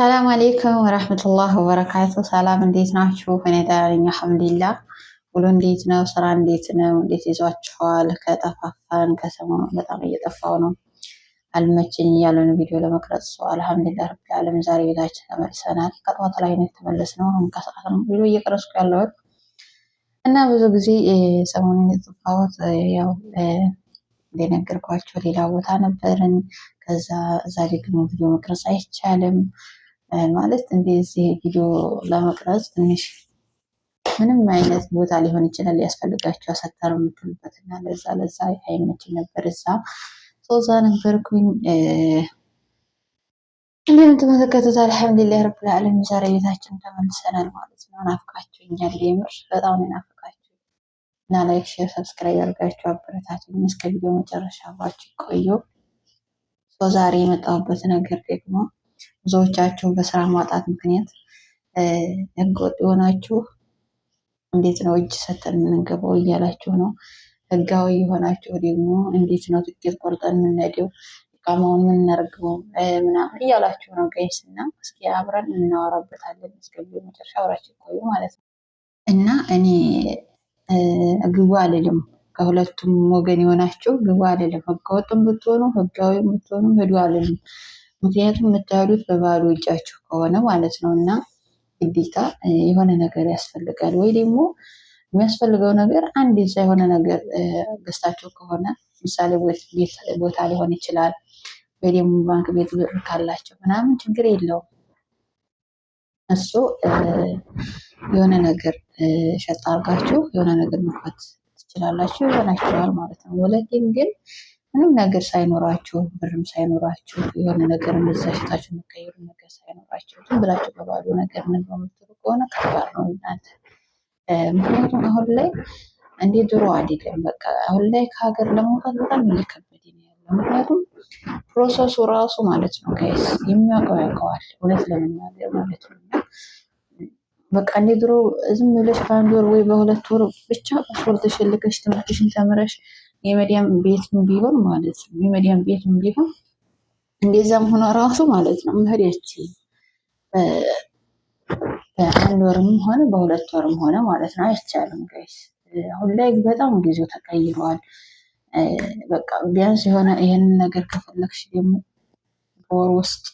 ሰላም አሌይኩም ወረህመቱላህ ወበረካቱ። ሰላም እንዴት ናችሁ? እኔ ደህና ነኝ አልሐምዱሊላህ። ውሎ እንዴት ነው? ስራ እንዴት ነው? እንዴት ይዟችኋል? ከጠፋፋን ከሰሞኑ በጣም እየጠፋው ነው አልመችኝ እያለን ቪዲዮ ለመቅረጽ ሰው አልሐምዱሊላህ ረቢል ዓለሚን ዛሬ ቤታችን ተመልሰናል። ከጠዋት ላይ ነው የተመለስነው። አሁን ከሰዓት ነው ቪዲዮ እየቀረጽኩ ያለሁት እና ብዙ ጊዜ ሰሞኑን የጠፋሁት ያው እንደነገርኳቸው ሌላ ቦታ ነበርን። ከዛ እዛ ደግሞ ቪዲዮ መቅረጽ አይቻልም ማለት እንደዚህ ቪዲዮ ለመቅረጽ ትንሽ ምንም አይነት ቦታ ሊሆን ይችላል ሊያስፈልጋቸው አሳተር የምትሉበት እና ለዛ አይመችም ነበር። እዛ ነበርኩኝ። እንደምትመለከቱት አልሐምዱሊላህ ረብል ዓለሚን ዛሬ ቤታችን ተመልሰናል ማለት ነው። ናፍቃችሁኛል፣ የምር በጣም ነው ናፍቃችሁ እና ላይክ፣ ሼር፣ ሰብስክራይብ አድርጋችሁ አበረታቱኝ። እስከ ቪዲዮ መጨረሻ አብራችሁ ቆዩ። ዛሬ የመጣሁበት ነገር ደግሞ ብዙዎቻችሁ በስራ ማጣት ምክንያት ህገወጥ የሆናችሁ እንዴት ነው እጅ ሰተን የምንገባው እያላችሁ ነው። ህጋዊ የሆናችሁ ደግሞ እንዴት ነው ትኬት ቆርጠን የምንሄደው እቃማውን የምናደርገው ምናምን እያላችሁ ነው ጋይስ። እና እስኪ አብረን እናወራበታለን። እስከ ቪዲዮ መጨረሻ አብራችሁ ቆዩ ማለት ነው። እና እኔ ግቡ አልልም፣ ከሁለቱም ወገን የሆናችሁ ግቡ አልልም። ህገወጥም ብትሆኑ ህጋዊም ብትሆኑ ሂዱ አልልም። ምክንያቱም የምትሄዱት በባዶ እጃችሁ ከሆነ ማለት ነው። እና ግዴታ የሆነ ነገር ያስፈልጋል ወይ ደግሞ የሚያስፈልገው ነገር አንድ እዛ የሆነ ነገር ገዝታችሁ ከሆነ ምሳሌ ቦታ ሊሆን ይችላል ወይ ደግሞ ባንክ ቤት ብር ካላቸው ምናምን ችግር የለውም። እሱ የሆነ ነገር ሸጣ አድርጋችሁ የሆነ ነገር መክፈት ትችላላችሁ፣ ይሆናችኋል ማለት ነው። ወለቴም ግን ምንም ነገር ሳይኖራችሁ ብርም ሳይኖራችሁ የሆነ ነገር እዛ ሽጣችሁ የምትቀይሩ ነገር ሳይኖራችሁ ዝም ብላችሁ በባዶ ነገር ነው የምትሉ ከሆነ ከባድ ነው እናንተ። ምክንያቱም አሁን ላይ እንደ ድሮ አይደለም። በቃ አሁን ላይ ከሀገር ለመውጣት በጣም እየከበደ ነው ያለው። ምክንያቱም ፕሮሰሱ ራሱ ማለት ነው ጋይስ የሚያውቀው ያውቀዋል፣ እውነት ለመናገር ማለት ነው። በቃ እንደ ድሮ ዝም ብለሽ በአንድ ወር ወይ በሁለት ወር ብቻ ፓስፖርትሽን ልከሽ ትምህርትሽን ተምረሽ የመዲያም ቤት ቢሆን ማለት ነው የመዲያም ቤት ቢሆን እንደዛም ሆኖ ራሱ ማለት ነው መሄዳች በአንድ ወርም ሆነ በሁለት ወርም ሆነ ማለት ነው አይቻልም ጋይስ። አሁን ላይ በጣም ጊዜው ተቀይሯል። በቃ ቢያንስ የሆነ ይሄንን ነገር ከፈለግሽ ደግሞ በወር ውስጥ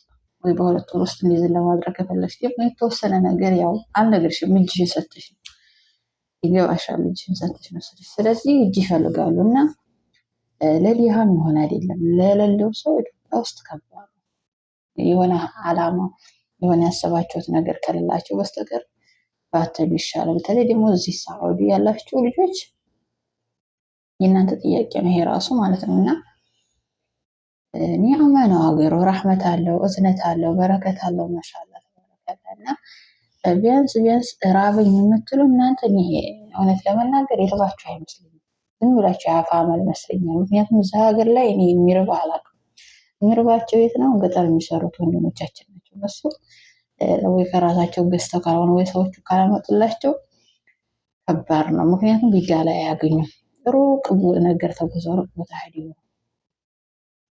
ወይ በሁለት ወር ውስጥ እንደዚህ ለማድረግ ከፈለግሽ ደግሞ የተወሰነ ነገር ያው አልነግርሽም፣ እጅሽን ሰጥሽ ነው ይገባሻል፣ እጅሽን ሰጥሽ ነው። ስለዚህ እጅ ይፈልጋሉ እና ለድሃ መሆን አይደለም ለሌለው ሰው ኢትዮጵያ ውስጥ ከባድ ነው። የሆነ አላማ የሆነ ያሰባችሁት ነገር ከሌላቸው በስተቀር ባትሄዱ ይሻላል። በተለይ ደግሞ እዚህ ሳዑዲ ያላችሁ ልጆች የእናንተ ጥያቄ ነው ይሄ ራሱ ማለት ነው። እና ኒዕማ ነው ሀገሩ፣ ረህመት አለው፣ እዝነት አለው፣ በረከት አለው። ማሻአላ ተበረከተ። እና ቢያንስ ራበኝ የምትሉ እናንተ ይሄ እውነት ለመናገር የርባችሁ አይመስለኝም። ዝም ብላችሁ ያፋ አመል ይመስለኛል። ምክንያቱም እዛ ሀገር ላይ እኔ የሚርባ አላውቅም። የሚርባቸው የት ነው? ገጠር የሚሰሩት ወንድሞቻችን ናቸው። እነሱ ወይ ከራሳቸው ገዝተው ካልሆነ ወይ ሰዎቹ ካላመጡላቸው ከባድ ነው። ምክንያቱም ቢጋ ላይ አያገኙም። ሩቅ ነገር ተጉዘው ሩቅ ቦታ ሄደው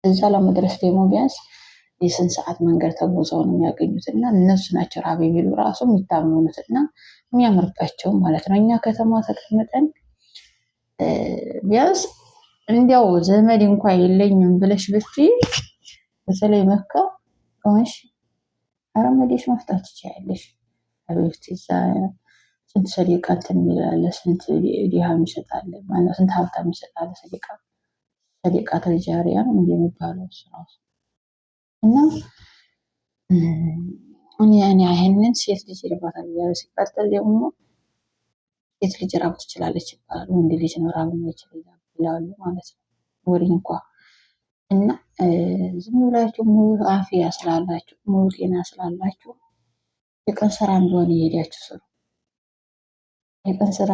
እዛ ለመድረስ ደግሞ ቢያንስ የስንት ሰዓት መንገድ ተጉዘው ነው የሚያገኙት። እና እነሱ ናቸው ራብ የሚሉ ራሱ የሚታመኑት እና የሚያምርባቸው ማለት ነው። እኛ ከተማ ተቀምጠን ቢያንስ እንዲያው ዘመድ እንኳን የለኝም ብለሽ ብትይ በተለይ መካ ከሆንሽ አረመዴሽ መፍታት ትችያለሽ። አቤት እዛ ስንት ሰደቃ እንትን የሚላለ ስንት ዲሃም ይሰጣል ማለት ስንት ሀብታም ይሰጣል ሰደቃ ተልጃሪያ ነው እንደሚባለው እሱ ራሱ። እና እኔ ይሄንን ሴት ልጅ ይርባታል እያለ ሲቀጥል ደግሞ ሴት ልጅ ራብ ትችላለች ይባላል። ወንድ ልጅ ነው ራብ የሚችል ይላሉ ማለት ነው ወሬ እንኳ። እና ዝም ብላችሁ ሙሉ አፍያ ስላላችሁ ሙሉ ጤና ስላላችሁ የቀን ስራ እንደሆነ እየሄዳችሁ ስሩ። የቀን ስራ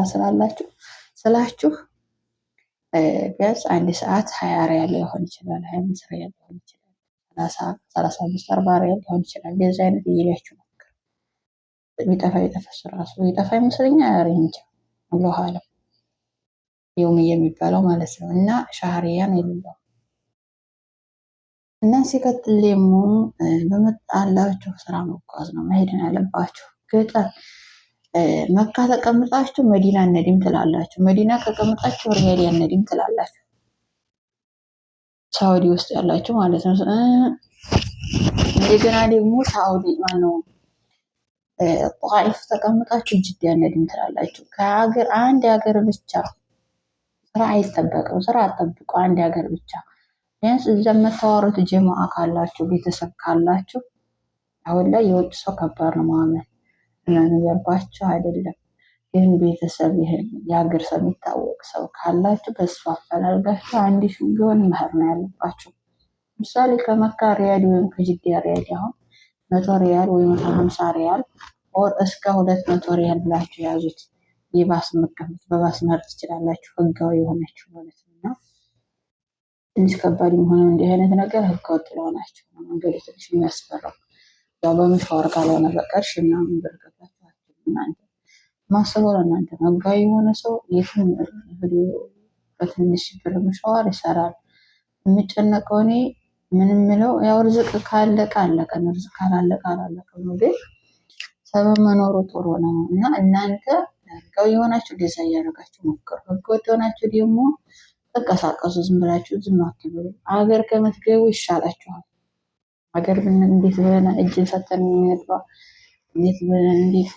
ስላችሁ ቢያንስ አንድ ሰዓት 20 ሪያል ሊሆን ይችላል፣ 25 ሪያል ሊሆን ይችላል፣ 35 40 ሪያል ሊሆን ይችላል። እንደዚህ አይነት እየሄዳችሁ ነው። ቢጠፋ ራሱ ይጠፋ ይመስለኛል። አሬንጅ አላህ አለም የውም የሚባለው ማለት ነው። እና ሻህሪያን የሌለው እና ሲቀጥል ደግሞ በመጣላችሁ ስራ መጓዝ ነው መሄድ ነው ያለባችሁ። ገጠር መካ ተቀምጣችሁ መዲና እነዲም ትላላችሁ፣ መዲና ከቀምጣችሁ ሪያድ እነዲም ትላላችሁ። ሳውዲ ውስጥ ያላችሁ ማለት ነው። እንደገና ደግሞ ሳውዲ ማነው ጣይፍ ተቀምጣችሁ ጅዳ እነዲም ትላላችሁ። ከሀገር አንድ ሀገር ብቻ ስራ አይጠበቅም። ስራ አጠብቁ አንድ ሀገር ብቻ። ቢያንስ እዛ የምታወሩት ጀማዓ ካላችሁ ቤተሰብ ካላችሁ፣ አሁን ላይ የውጭ ሰው ከባድ ነው ማመን እና ነገርኳችሁ አይደለም። ግን ቤተሰብ ይሄን የሀገር ሰው የሚታወቅ ሰው ካላችሁ በሱ አፈላልጋችሁ አንድ ሺህ ቢሆን መህር ነው ያለባችሁ። ምሳሌ ከመካ ሪያድ ወይም ከጅዳ ሪያድ አሁን 100 ሪያል ወይ 150 ሪያል ወር እስከ 200 ሪያል ብላችሁ ያዙት። የባስ መቀመጥ በባስ መሄድ ትችላላችሁ፣ ህጋዊ የሆነችሁ ማለት ነው። ትንሽ ከባድ የሆነው እንዲህ አይነት ነገር ህገወጥ ለሆናችሁ ነው መንገዱ ትንሽ የሚያስፈራው። ያው በመሻወር ካልሆነ በቀር ምናምን ብር ገባችሁ እናንተ ማስበው ለእናንተ ህጋዊ የሆነ ሰው የትም ሄዶ በትንሽ ብር መሻወር ይሰራል። የሚጨነቀው እኔ ምንም ምለው ያው ርዝቅ ካለቀ አለቀ፣ ርዝቅ ካላለቀ አላለቀ ነው። ግን ሰበብ መኖሩ ጥሩ ነው እና እናንተ ህጋዊ የሆናችሁ እንደዛ እያደረጋችሁ ሞክሩ። ህገወጥ የሆናችሁ ደግሞ ተንቀሳቀሱ። ዝም ብላችሁ ዝም አትበሉ። አገር ከምትገቡ ይሻላችኋል። ሀገር እንዴት ብለን እጅን ሰተን የሚመጣው እንዴት ብለን እንዴት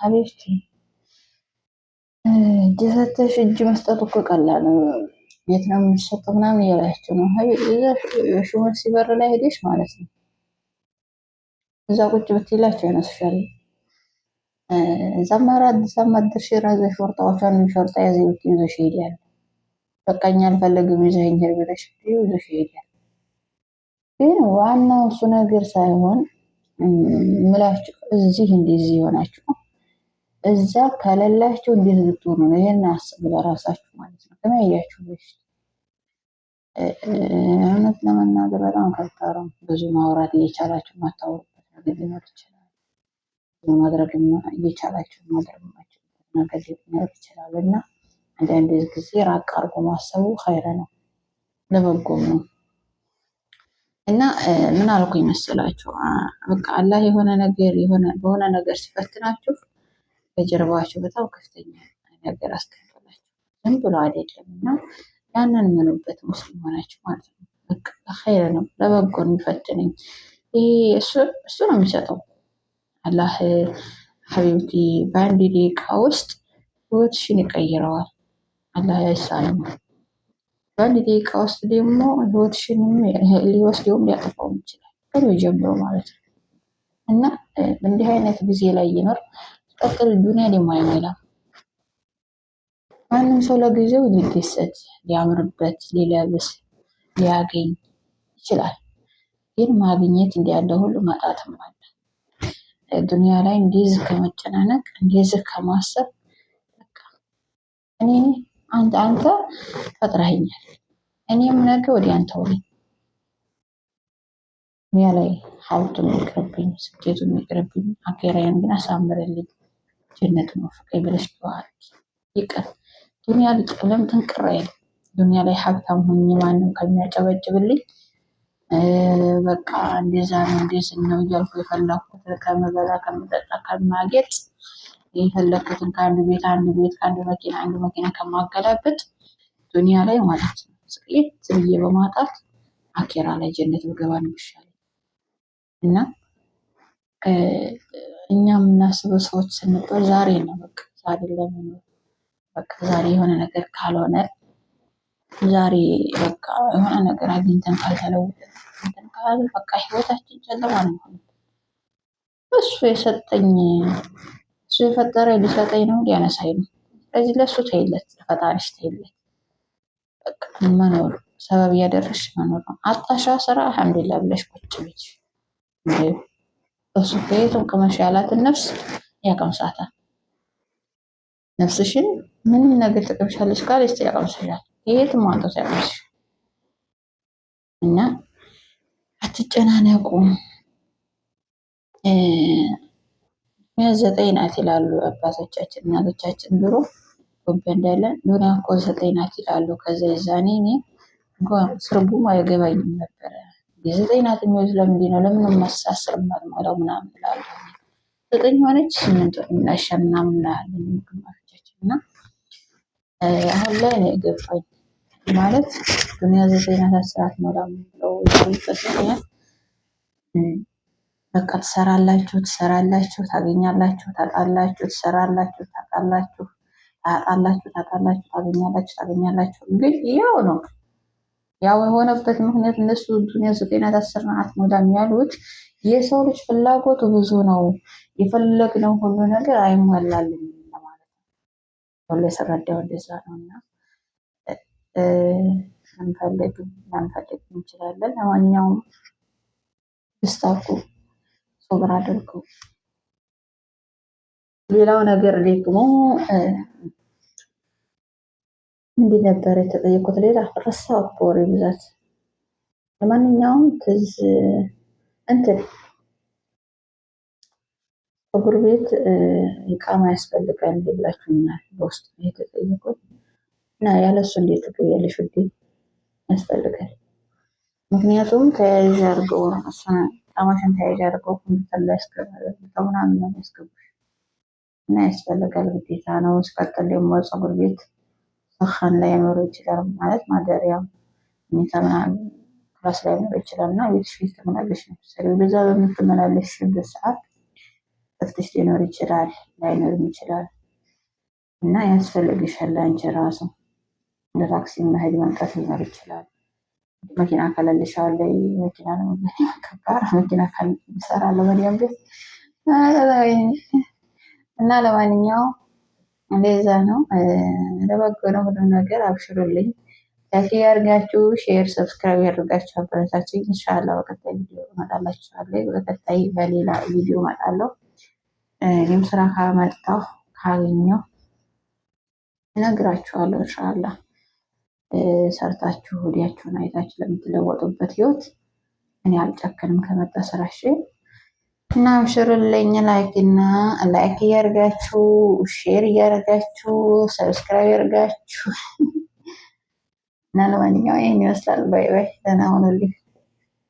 አቤት እጅ ሰተሽ እጅ መስጠት እኮ ቀላል ነው። የት ነው የሚሰጠው ምናምን እያላችሁ ነው። ሹመት ሲበር ላይ ሄደሽ ማለት ነው እዛ ቁጭ ብትላቸው ያነሱሻል። እዛም አድርሽ ራዘሽ ወርጣዎቿን የሚሸርጣ ያዘ ይዘሽ ይሄዳል። በቃኛ አልፈለግም ይዘኸኝ ሄድ ብለሽ ይዘሽ ይሄዳል። ግን ዋናው እሱ ነገር ሳይሆን ምላችሁ እዚህ እንደዚህ ይሆናችሁ እዛ ከሌላችሁ እንዴት ልትሆኑ ነው? ይሄን አስቡ ለራሳችሁ ማለት ነው። ከመያያችሁ በፊት እውነት ለመናገር በጣም ከባድ ነው። ብዙ ማውራት እየቻላችሁ ማታወሩበት ነገር ሊኖር ይችላል። ብዙ ማድረግ እየቻላችሁ ማድረግ የማትችሉበት ነገር ሊኖር ይችላል እና አንዳንድ ጊዜ ራቅ አድርጎ ማሰቡ ኸይር ነው፣ ለበጎም ነው። እና ምን አልኩኝ መሰላችሁ? በቃ አላህ የሆነ ነገር በሆነ ነገር ሲፈትናችሁ በጀርባችሁ በጣም ከፍተኛ ነገር አስቀምጦላችሁ ዝም ብሎ አይደለም እና ያንን ምኑበት ሙስሊም ሆናችሁ ማለት ነው። በቃ ኸይር ነው፣ ለበጎ ነው የሚፈትነኝ። ይሄ እሱ ነው የሚሰጠው አላህ ሀቢብቲ። በአንድ ደቂቃ ውስጥ ህይወትሽን ይቀይረዋል አላህ አይሳንም። በአንድ ደቂቃ ውስጥ ደግሞ ህይወትሽንም ሊወስደውም ሊያጠፋውም ይችላል ከዚህ ጀምሮ ማለት ነው። እና እንዲህ አይነት ጊዜ ላይ ይኖር ቀጥል ዱንያ ደግሞ አይሞላም። ማንም ሰው ለጊዜው ሊደሰት ሊያምርበት ሊለብስ ሊያገኝ ይችላል። ግን ማግኘት እንዲያለ ሁሉ ማጣትም አለ። ዱንያ ላይ እንደዚህ ከመጨናነቅ እንደዚህ ከማሰብ በቃ እኔ አንተ ፈጥረኸኛል፣ እኔም ነገ ወዲያ አንተ ነኝ። ዱንያ ላይ ሀብቱን ይቅርብኝ፣ ስኬቱን ይቅርብኝ፣ አኼራዬን ግን አሳምርልኝ፣ ጀነት ነው ፍቅሬ ብለሽ ተዋል ይቅር። ዱንያ ልጥለም ትንቅር አይል። ዱንያ ላይ ሀብታም ሆኜ ማንም ከሚያጨበጭብልኝ በቃ እንደዛ ነው እንደዚህ ነው እያልኩ የፈለኩት ከምበላ ከምጠጣ ከማጌጥ የፈለኩትን ከአንድ ቤት ከአንድ መኪና ከማገላበጥ ዱንያ ላይ ማለት ነው ስቅሌት ብዬ በማጣት አኬራ ላይ ጀነት በገባ ነው ይሻላል። እና እኛ የምናስበው ሰዎች ስንባል ዛሬ ነው በቃ ዛሬ ለመኖር በቃ ዛሬ የሆነ ነገር ካልሆነ ዛሬ በቃ የሆነ ነገር አግኝተን ካልተለወጠን በቃ ህይወታችን ጨለማ ነው። እሱ የሰጠኝ እሱ የፈጠረ ሊሰጠኝ ነው ሊያነሳኝ ነው። ስለዚህ ለእሱ ተይለት፣ ለፈጣሪሽ ተይለት። በቃ መኖር ሰበብ እያደረሽ መኖር ነው። አጣሻ ስራ አልሐምዱሊላህ ብለሽ ቁጭ ብለሽ እሱ ከየትም ቅመሽ ያላትን ነፍስ ያቀምሳታል። ነፍስሽን ምንም ነገር ትቀምሻለች ካለች ያቀምስሻል። የትም አንተው ያቀምስሽ እና አትጨናነቁ። 9 ናት ይላሉ አባቶቻችን እናቶቻችን ድሮ ኢትዮጵያ እንዳለን ዱንያ እኮ 9 ናት ይላሉ። ከዛ የዛኔ እኔ ትርጉም አይገባኝም ነበረ። የዘጠኝ ናት የሚወዝ ለምንድን ነው ለምን ማሳስር ማልሞላው ምናምን እላለሁ። ዘጠኝ ሆነች ስምንት ሆናሻል ምናምን እንላለን ግማሾቻችን እና አሁን ላይ ነው የገባኝ ማለት ዱንያ ዘጠኝ ናት አስር አትሞላም ብለው የሚሉበት ምክንያት በቃ ትሰራላችሁ ታገኛላችሁ፣ ታጣላችሁ፣ ትሰራላችሁ ታጣላችሁ፣ ታገኛላችሁ። ግን ያው ነው ያው የሆነበት ምክንያት እነሱ ዱንያ ዘጠኝ ናት አስር አትሞላም ያሉት የሰው ልጅ ፍላጎቱ ብዙ ነው፣ የፈለግነው ሁሉ ነገር አይሟላልም ለማለት ነው። ሁሉ የሰራዳው እንደዛ ነውና አንፈልግም እንችላለን። ለማንኛውም እስታኩ ሶብር አድርጉ። ሌላው ነገር ደግሞ እንዲህ ነበር የተጠየቁት። ሌላ ረሳሁት በወሬ ብዛት። ለማንኛውም እንትን ፀጉር ቤት ኢቃማ ያስፈልጋል ብላችሁኛል በውስጥ የተጠየቁት እና ያለሱ እንዴት ትገቢያለሽ ውዴ? ያስፈልጋል። ምክንያቱም ተያይዥ አድርገው ኢቃማሽን ተያይዥ አድርገው ኮምፒውተር ላይ ያስቀምጠው ምናምን ነው የሚያስገቡሽ እና ያስፈልጋል፣ ግዴታ ነው። ሲቀጥል ደግሞ ፀጉር ቤት ሰኸን ላይ ሊኖረው ይችላል ማለት ማደሪያ መኝታ ምናምን ክላስ ላይ ሊኖረው ይችላል እና ቤትሽ ፊት ትመላለሽ ነው ሰሪው በዛ በምትመላለሽበት ሰዓት ጥፍትሽ ሊኖር ይችላል ላይኖርም ይችላል እና ያስፈልግሻል። አንቺ ራሱ ለታክሲ መሄድ መምጣት ሊኖር ይችላል። መኪና ከሌለሽ ላይ መኪና ነው ከባድ መኪና ካልሰራለሁ ወዲያም ቤት እና ለማንኛውም እንደዛ ነው። ለበጎ ነው ሁሉ ነገር አብሽሩልኝ። ላይክ ያርጋችሁ፣ ሼር፣ ሰብስክራይብ ያደርጋችሁ አበረታችሁኝ። ኢንሻአላህ በቀጣይ ቪዲዮ እመጣላችኋለሁ። በቀጣይ በሌላ ቪዲዮ እመጣለሁ። እኔም ስራ ካመጣሁ ካገኘሁ እነግራችኋለሁ። ኢንሻአላህ ሰርታችሁ ወዲያችሁን አይታችሁ ለምትለወጡበት ህይወት እኔ አልጨክንም ከመጣ ስራሽ እና አብሽሩልኝ። ላይክ እያደረጋችሁ ሼር እያደረጋችሁ ሰብስክራይብ ያደርጋችሁ እና ለማንኛውም ይሄን ይመስላል። ባይ ባይ፣ ደህና ሁኑልኝ።